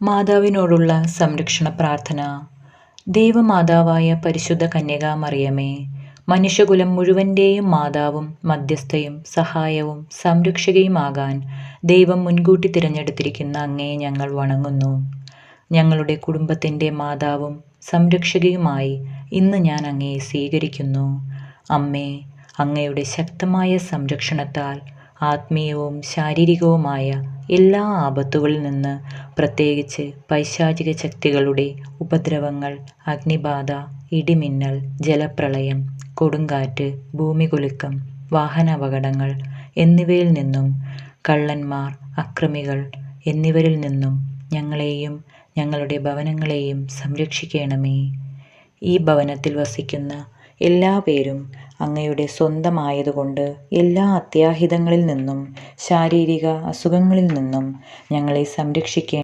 മാതാവിനോടുള്ള സംരക്ഷണ പ്രാർത്ഥന. ദൈവമാതാവായ പരിശുദ്ധ കന്യകാമറിയമേ, മനുഷ്യകുലം മുഴുവൻ്റെയും മാതാവും മധ്യസ്ഥയും സഹായവും സംരക്ഷകയുമാകാൻ ദൈവം മുൻകൂട്ടി തിരഞ്ഞെടുത്തിരിക്കുന്ന അങ്ങയെ ഞങ്ങൾ വണങ്ങുന്നു. ഞങ്ങളുടെ കുടുംബത്തിൻ്റെ മാതാവും സംരക്ഷകയുമായി ഇന്ന് ഞാൻ അങ്ങയെ സ്വീകരിക്കുന്നു. അമ്മേ, അങ്ങയുടെ ശക്തമായ സംരക്ഷണത്താൽ ആത്മീയവും ശാരീരികവുമായ എല്ലാ ആപത്തുകളിൽ നിന്ന്, പ്രത്യേകിച്ച് പൈശാചിക ശക്തികളുടെ ഉപദ്രവങ്ങൾ, അഗ്നിബാധ, ഇടിമിന്നൽ, ജലപ്രളയം, കൊടുങ്കാറ്റ്, ഭൂമികുലുക്കം, വാഹനാപകടങ്ങൾ എന്നിവയിൽ നിന്നും, കള്ളന്മാർ, അക്രമികൾ എന്നിവരിൽ നിന്നും ഞങ്ങളെയും ഞങ്ങളുടെ ഭവനങ്ങളെയും സംരക്ഷിക്കണമേ. ഈ ഭവനത്തിൽ വസിക്കുന്ന എല്ലാ പേരും അങ്ങയുടെ സ്വന്തമായതുകൊണ്ട് എല്ലാ അത്യാഹിതങ്ങളിൽ നിന്നും ശാരീരിക അസുഖങ്ങളിൽ നിന്നും ഞങ്ങളെ സംരക്ഷിക്കണമേ.